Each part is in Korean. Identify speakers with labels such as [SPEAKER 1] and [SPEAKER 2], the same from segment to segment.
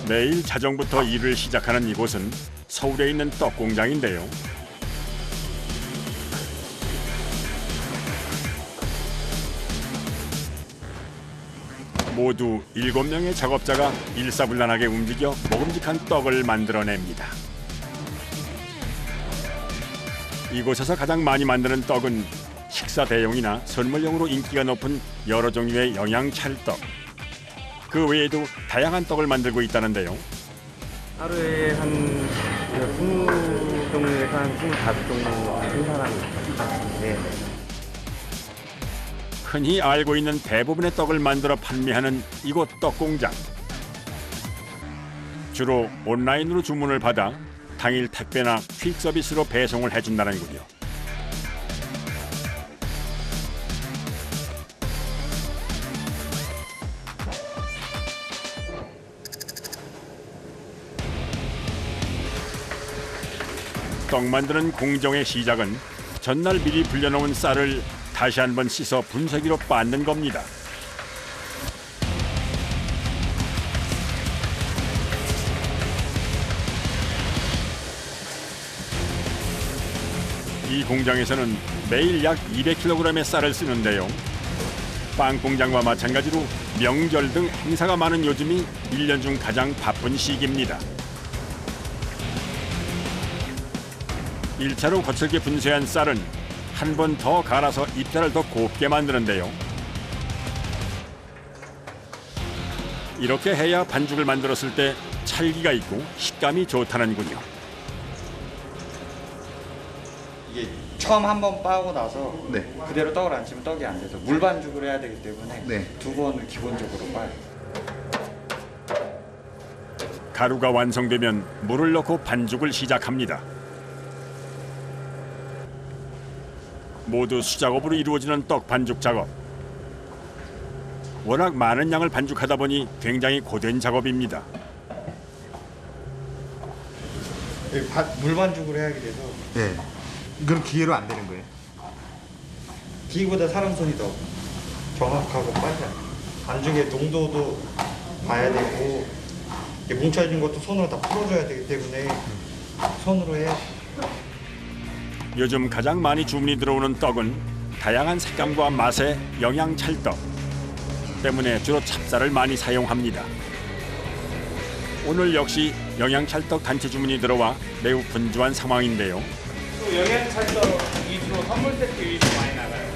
[SPEAKER 1] 매일 자정부터 일을 시작하는 이곳은 서울에 있는 떡 공장인데요. 모두 7명의 작업자가 일사불란하게 움직여 먹음직한 떡을 만들어냅니다. 이곳에서 가장 많이 만드는 떡은 식사 대용이나 선물용으로 인기가 높은 여러 종류의 영양찰떡. 그 외에도 다양한 떡을 만들고 있다는데요.
[SPEAKER 2] 하루에 한 20종류에서 한 25종류 생산하고 있습니다. 네.
[SPEAKER 1] 흔히 알고 있는 대부분의 떡을 만들어 판매하는 이곳 떡공장. 주로 온라인으로 주문을 받아 당일 택배나 퀵 서비스로 배송을 해준다는군요. 떡 만드는 공정의 시작은 전날 미리 불려놓은 쌀을 다시 한번 씻어 분쇄기로 빻는 겁니다. 이 공장에서는 매일 약 200kg의 쌀을 쓰는데요. 빵 공장과 마찬가지로 명절 등 행사가 많은 요즘이 1년 중 가장 바쁜 시기입니다. 1차로 거칠게 분쇄한 쌀은 한 번 더 갈아서 입자를 더 곱게 만드는데요. 이렇게 해야 반죽을 만들었을 때 찰기가 있고 식감이 좋다는군요.
[SPEAKER 3] 이게 처음 한 번 빻고 나서
[SPEAKER 4] 네.
[SPEAKER 3] 그대로 떡을 안 치면 떡이 안 돼서 물 반죽을 해야 되기 때문에
[SPEAKER 4] 네.
[SPEAKER 3] 2번을 기본적으로 빻아요.
[SPEAKER 1] 가루가 완성되면 물을 넣고 반죽을 시작합니다. 모두 수작업으로 이루어지는 떡 반죽 작업. 워낙 많은 양을 반죽하다 보니 굉장히 고된 작업입니다.
[SPEAKER 3] 물 반죽을 해야 하게 돼서
[SPEAKER 4] 네. 이건 기계로 안 되는 거예요?
[SPEAKER 3] 기계보다 사람 손이 더 정확하고 빨라요. 반죽의 농도도 봐야 되고 이게 뭉쳐진 것도 손으로 다 풀어줘야 되기 때문에 손으로 해야
[SPEAKER 1] 요즘 가장 많이 주문이 들어오는 떡은 다양한 색감과 맛의 영양 찰떡 때문에 주로 찹쌀을 많이 사용합니다. 오늘 역시 영양 찰떡 단체 주문이 들어와 매우 분주한 상황인데요.
[SPEAKER 2] 영양 찰떡 위주로 선물 세트 위주로 많이 나가요.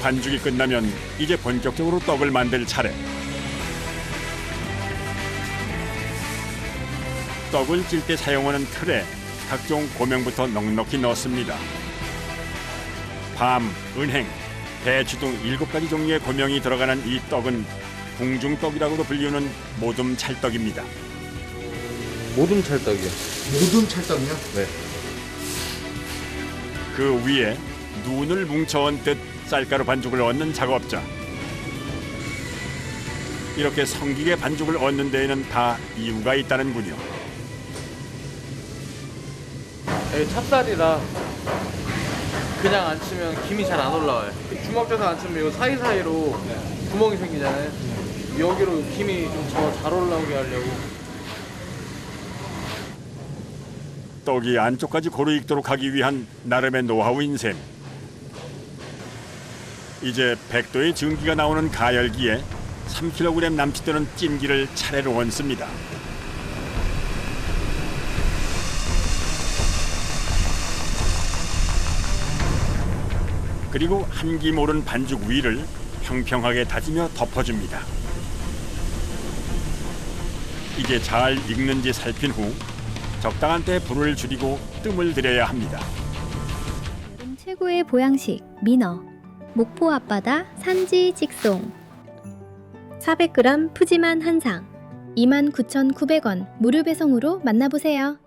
[SPEAKER 1] 반죽이 끝나면 이제 본격적으로 떡을 만들 차례. 떡을 찔 때 사용하는 틀에 각종 고명부터 넉넉히 넣습니다. 밤, 은행, 배추 등 7가지 종류의 고명이 들어가는 이 떡은 궁중떡이라고도 불리우는 모둠 찰떡입니다.
[SPEAKER 2] 모둠 찰떡이요.
[SPEAKER 4] 모둠 찰떡이요?
[SPEAKER 2] 네.
[SPEAKER 1] 그 위에 눈을 뭉쳐 얹듯 쌀가루 반죽을 얻는 작업자. 이렇게 성기게 반죽을 얻는 데에는 다 이유가 있다는군요.
[SPEAKER 5] 찹쌀이라 그냥 안 치면 김이 잘 안 올라와요. 주먹 져서 안 치면 이 사이사이로 구멍이 생기잖아요. 여기로 김이 좀 더 잘 올라오게 하려고.
[SPEAKER 1] 떡이 안쪽까지 고루 익도록 하기 위한 나름의 노하우인 셈. 이제 100도의 증기가 나오는 가열기에 3kg 남짓되는 찜기를 차례로 얹습니다. 그리고 한기 모른 반죽 위를 평평하게 다지며 덮어줍니다. 이게 잘 익는지 살핀 후 적당한 때 불을 줄이고 뜸을 들여야 합니다.
[SPEAKER 6] 최고의 보양식 민어 목포 앞바다 산지 직송 400g 푸짐한 한상 29,900원 무료 배송으로 만나보세요.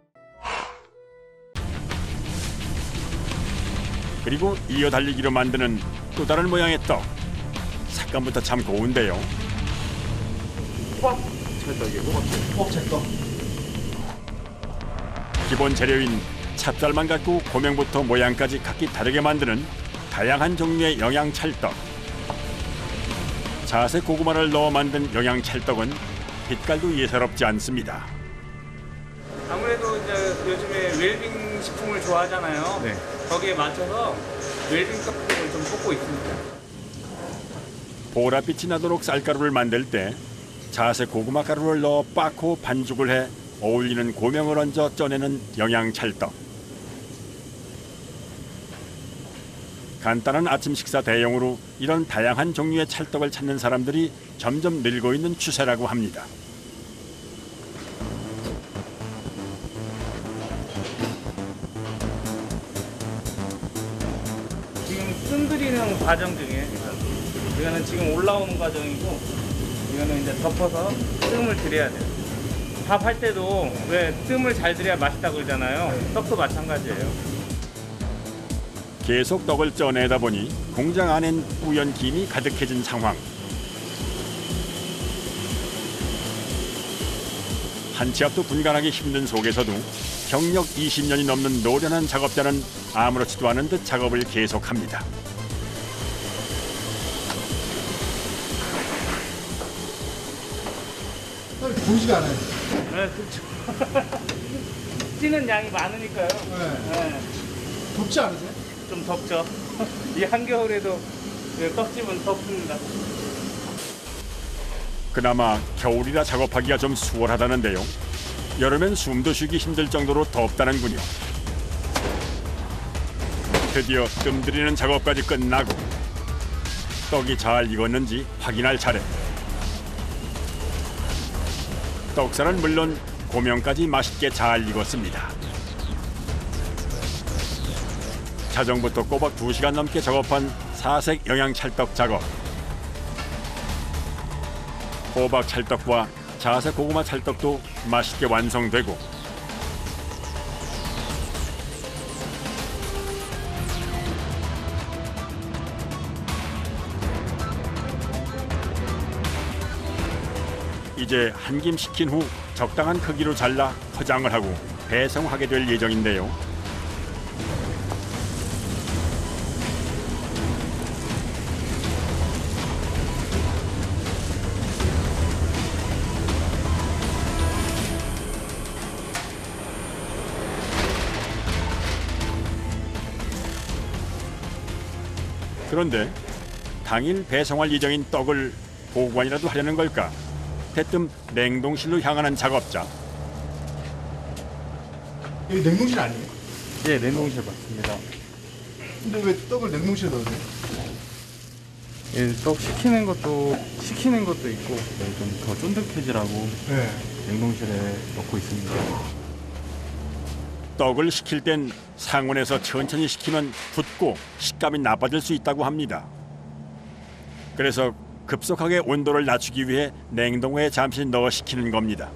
[SPEAKER 1] 그리고 이어 달리기로 만드는 또 다른 모양의 떡. 색감부터 참 고운데요.
[SPEAKER 2] 호박찰떡.
[SPEAKER 1] 기본 재료인 찹쌀만 갖고 고명부터 모양까지 각기 다르게 만드는 다양한 종류의 영양 찰떡. 자색 고구마를 넣어 만든 영양 찰떡은 빛깔도 예사롭지 않습니다.
[SPEAKER 2] 아무래도 이제 요즘에 웰빙 식품을 좋아하잖아요.
[SPEAKER 5] 네.
[SPEAKER 2] 거기에 맞춰서 웰빙 떡국을 좀 볶고 있습니다.
[SPEAKER 1] 보랏빛이 나도록 쌀가루를 만들 때 자색 고구마 가루를 넣어 빻고 반죽을 해 어울리는 고명을 얹어 쪄내는 영양찰떡. 간단한 아침 식사 대용으로 이런 다양한 종류의 찰떡을 찾는 사람들이 점점 늘고 있는 추세라고 합니다.
[SPEAKER 2] 지금 뜸들이는 과정 중에 이거는 지금 올라오는 과정이고 이거는 이제 덮어서 뜸을 들여야 돼요. 밥 할 때도 왜 뜸을 잘 들여야 맛있다고 그러잖아요. 떡도 마찬가지예요.
[SPEAKER 1] 계속 떡을 쪄내다 보니 공장 안엔 뿌연 김이 가득해진 상황. 한 치 앞도 분간하기 힘든 속에서도 경력 20년이 넘는 노련한 작업자는 아무렇지도 않은 듯 작업을 계속합니다.
[SPEAKER 4] 보이지가 않아요.
[SPEAKER 2] 네, 그렇죠. 찌는 양이 많으니까요. 네.
[SPEAKER 4] 덥지 않으세요?
[SPEAKER 2] 좀 덥죠. 이 한겨울에도 떡집은 덥습니다.
[SPEAKER 1] 그나마 겨울이라 작업하기가 좀 수월하다는데요. 여름엔 숨도 쉬기 힘들 정도로 덥다는군요. 드디어 뜸들이는 작업까지 끝나고 떡이 잘 익었는지 확인할 차례. 떡살은 물론 고명까지 맛있게 잘 익었습니다. 자정부터 꼬박 2시간 넘게 작업한 사색 영양찰떡 작업. 호박 찰떡과 자색 고구마 찰떡도 맛있게 완성되고 이제 한 김 식힌 후 적당한 크기로 잘라 포장을 하고 배송하게 될 예정인데요. 그런데 당일 배송할 예정인 떡을 보관이라도 하려는 걸까? 대뜸 냉동실로 향하는 작업자.
[SPEAKER 4] 여기 냉동실 아니에요?
[SPEAKER 5] 예, 냉동실 맞습니다.
[SPEAKER 4] 근데 왜 떡을 냉동실에 넣으세요?
[SPEAKER 5] 예, 떡 식히는 것도 있고 좀 더 쫀득해지라고
[SPEAKER 4] 네.
[SPEAKER 5] 냉동실에 넣고 있습니다.
[SPEAKER 1] 떡을 식힐 땐 상온에서 천천히 식히면 붓고 식감이 나빠질 수 있다고 합니다. 그래서 급속하게 온도를 낮추기 위해 냉동고에 잠시 넣어 식히는 겁니다.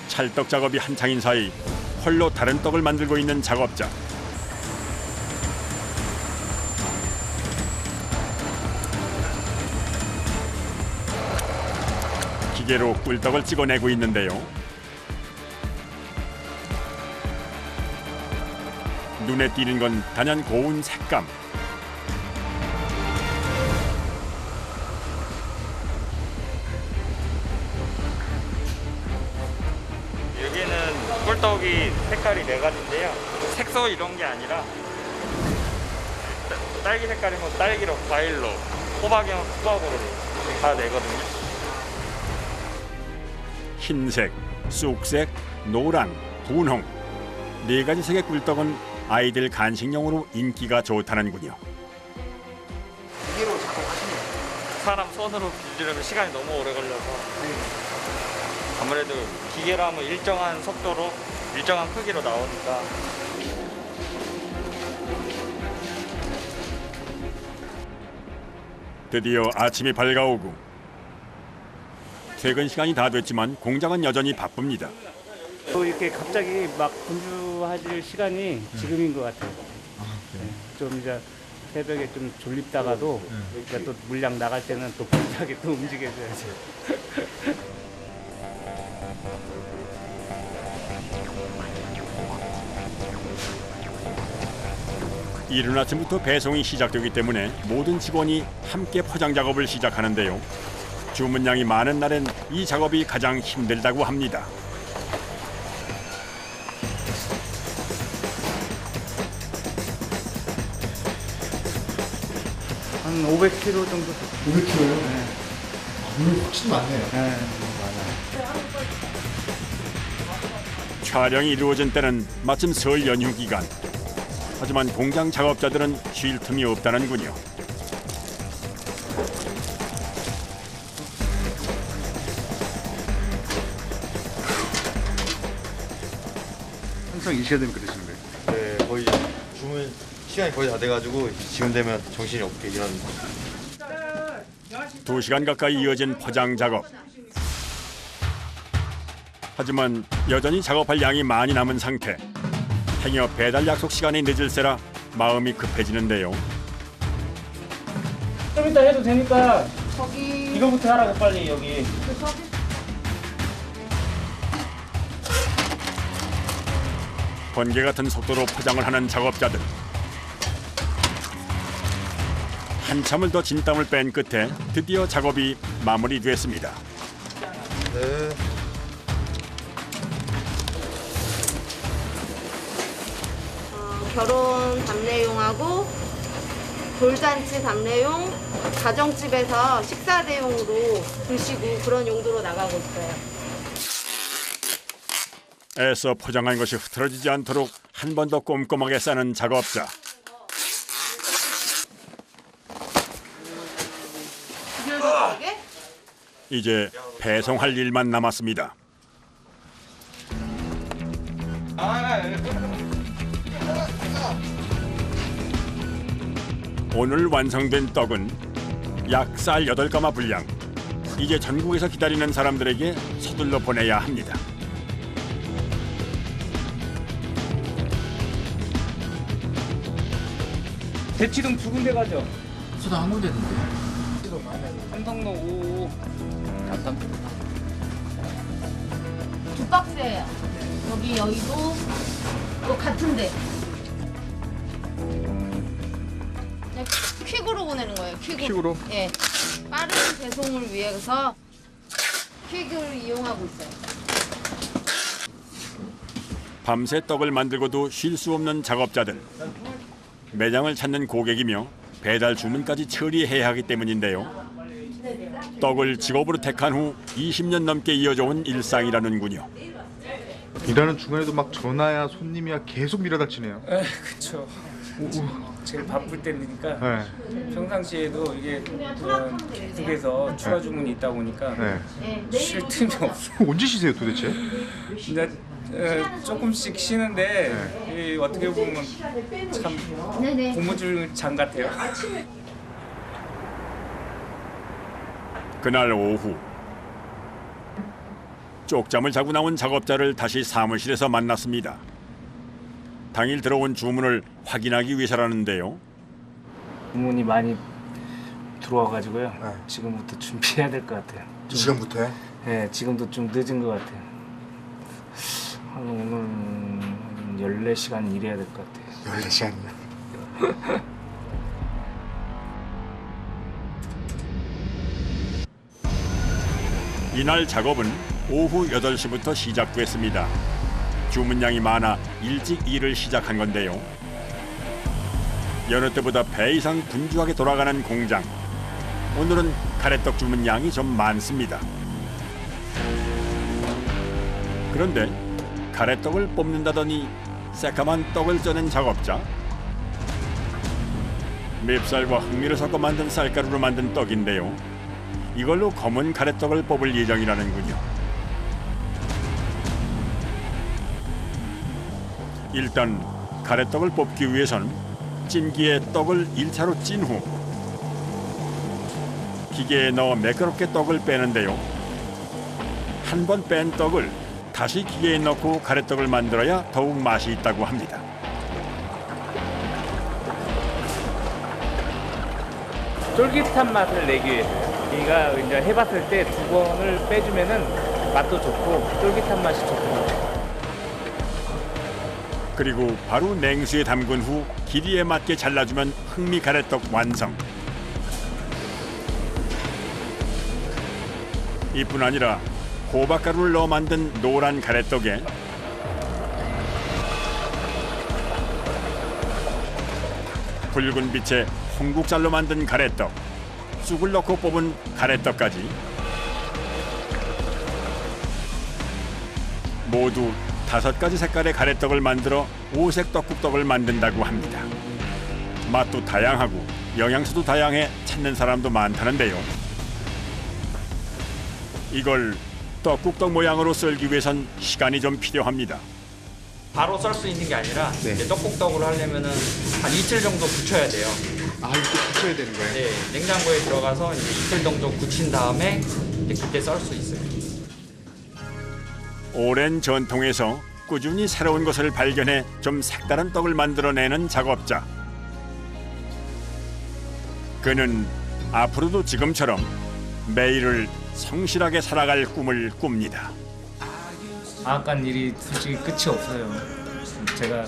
[SPEAKER 1] 찰떡 작업이 한창인 사이 홀로 다른 떡을 만들고 있는 작업자. 기계로 꿀떡을 찍어내고 있는데요. 눈에 띄는 건 단연 고운 색감.
[SPEAKER 3] 여기는 꿀떡이 색깔이 4가지인데요. 색소 이런 게 아니라 딸기 색깔이면 딸기로, 과일로, 호박이면 호박으로 다 내거든요.
[SPEAKER 1] 흰색, 쑥색, 노랑, 분홍 4가지 색의 꿀떡은 아이들 간식용으로 인기가 좋다는군요.
[SPEAKER 3] 기계로 작업하시면 사람 손으로 빚으려면 시간이 너무 오래 걸려서 아무래도 기계로 하면 일정한 속도로 일정한 크기로 나오니까
[SPEAKER 1] 드디어 아침이 밝아오고 퇴근 시간이 다 됐지만 공장은 여전히 바쁩니다.
[SPEAKER 2] 또 이렇게 갑자기 막 분주해질 시간이 지금인 것 같아요. 네, 좀 이제 새벽에 좀 졸립다가도 이제 또 물량 나갈 때는 또 불타게 또 움직여줘야죠.
[SPEAKER 1] 이른 아침부터 배송이 시작되기 때문에 모든 직원이 함께 포장 작업을 시작하는데요. 주문량이 많은 날엔 이 작업이 가장 힘들다고 합니다.
[SPEAKER 2] 한 500kg 정도.
[SPEAKER 4] 500kg요? 네. 물이 확실히 많네요.
[SPEAKER 2] 네, 많아요.
[SPEAKER 1] 촬영이 이루어진 때는 마침 설 연휴 기간. 하지만 공장 작업자들은 쉴 틈이 없다는군요.
[SPEAKER 4] 항상 이 시간에 되면 그러시는 거예요?
[SPEAKER 3] 네, 거의 주문 시간이 거의 다 돼가지고 지금 되면 정신이 없게 일하는 거.
[SPEAKER 1] 2시간 가까이 이어진 포장 작업. 하지만 여전히 작업할 양이 많이 남은 상태. 행여 배달 약속 시간이 늦을세라 마음이 급해지는데요.
[SPEAKER 2] 좀 이따 해도 되니까
[SPEAKER 7] 거기
[SPEAKER 2] 이거부터 하라고 빨리 여기.
[SPEAKER 1] 번개 같은 속도로 포장을 하는 작업자들. 한참을 더 진땀을 뺀 끝에 드디어 작업이 마무리됐습니다.
[SPEAKER 3] 네.
[SPEAKER 7] 결혼 답례용하고 돌잔치 답례용, 가정집에서 식사 대용으로 드시고 그런 용도로 나가고 있어요.
[SPEAKER 1] 애써 포장한 것이 흐트러지지 않도록 한 번 더 꼼꼼하게 싸는 작업자. 이제 배송할 일만 남았습니다. 오늘 완성된 떡은 약 쌀 8가마 분량. 이제 전국에서 기다리는 사람들에게 서둘러 보내야 합니다.
[SPEAKER 2] 대치동 2군데 가죠.
[SPEAKER 4] 저도 한 군데 있는데.
[SPEAKER 2] 삼성로 5.
[SPEAKER 7] 두 박스예요. 여기 여의도 또 같은데. 그냥 퀵으로 보내는 거예요. 퀵으로. 예. 빠른 배송을 위해서 퀵을 이용하고 있어요.
[SPEAKER 1] 밤새 떡을 만들고도 쉴 수 없는 작업자들. 매장을 찾는 고객이며 배달 주문까지 처리해야 하기 때문인데요. 떡을 직업으로 택한 후 20년 넘게 이어져 온 일상이라는군요.
[SPEAKER 4] 일하는 중간에도 막 전화야 손님이야 계속 밀어닥치네요.
[SPEAKER 2] 그쵸. 제일 바쁠 때니까
[SPEAKER 4] 네.
[SPEAKER 2] 평상시에도 이게 계속해서 추가 주문이 있다 보니까
[SPEAKER 4] 네.
[SPEAKER 2] 쉴 틈이 없어.
[SPEAKER 4] 언제 쉬세요 도대체?
[SPEAKER 2] 이제 조금씩 쉬는데 이 어떻게 보면 참 고무줄장 같아요.
[SPEAKER 1] 그날 오후 쪽잠을 자고 나온 작업자를 다시 사무실에서 만났습니다. 당일 들어온 주문을 확인하기 위해서라는데요.
[SPEAKER 2] 주문이 많이 들어와가지고요. 지금부터 준비해야 될 것 같아요.
[SPEAKER 4] 이 시간부터요?
[SPEAKER 2] 네, 지금도 좀 늦은 것 같아요. 한 오늘 14시간 일해야 될 것 같아요.
[SPEAKER 4] 14시간이요?
[SPEAKER 1] 이날 작업은 오후 8시부터 시작됐습니다. 주문량이 많아 일찍 일을 시작한 건데요. 여느 때보다 배 이상 분주하게 돌아가는 공장. 오늘은 가래떡 주문량이 좀 많습니다. 그런데 가래떡을 뽑는다더니 새까만 떡을 쪄낸 작업자. 맵쌀과 흑미를 섞어 만든 쌀가루로 만든 떡인데요. 이걸로 검은 가래떡을 뽑을 예정이라는군요. 일단 가래떡을 뽑기 위해선 찜기에 떡을 1차로 찐 후 기계에 넣어 매끄럽게 떡을 빼는데요. 한 번 뺀 떡을 다시 기계에 넣고 가래떡을 만들어야 더욱 맛이 있다고 합니다.
[SPEAKER 2] 쫄깃한 맛을 내기 위해서 이가 이제 해봤을 때 2번을 빼주면은 맛도 좋고 쫄깃한 맛이 좋고.
[SPEAKER 1] 그리고 바로 냉수에 담근 후 길이에 맞게 잘라주면 흑미 가래떡 완성. 이뿐 아니라 호박가루를 넣어 만든 노란 가래떡에 붉은 빛의 홍국살로 만든 가래떡, 쑥을 넣고 뽑은 가래떡까지 모두 5가지 색깔의 가래떡을 만들어 오색 떡국떡을 만든다고 합니다. 맛도 다양하고 영양소도 다양해 찾는 사람도 많다는데요. 이걸 떡국떡 모양으로 썰기 위해선 시간이 좀 필요합니다.
[SPEAKER 3] 바로 썰 수 있는 게 아니라
[SPEAKER 4] 네.
[SPEAKER 3] 이제 떡국떡으로 하려면은 한 이틀 정도 굳혀야 돼요.
[SPEAKER 4] 아 이렇게 붙여야 되는 거예요?
[SPEAKER 3] 네, 냉장고에 들어가서 이제 이틀 정도 굳힌 다음에 이제 그때 썰 수 있어요.
[SPEAKER 1] 오랜 전통에서 꾸준히 새로운 것을 발견해 좀 색다른 떡을 만들어내는 작업자. 그는 앞으로도 지금처럼 매일을 성실하게 살아갈 꿈을 꿉니다.
[SPEAKER 2] 방앗간 일이 솔직히 끝이 없어요. 제가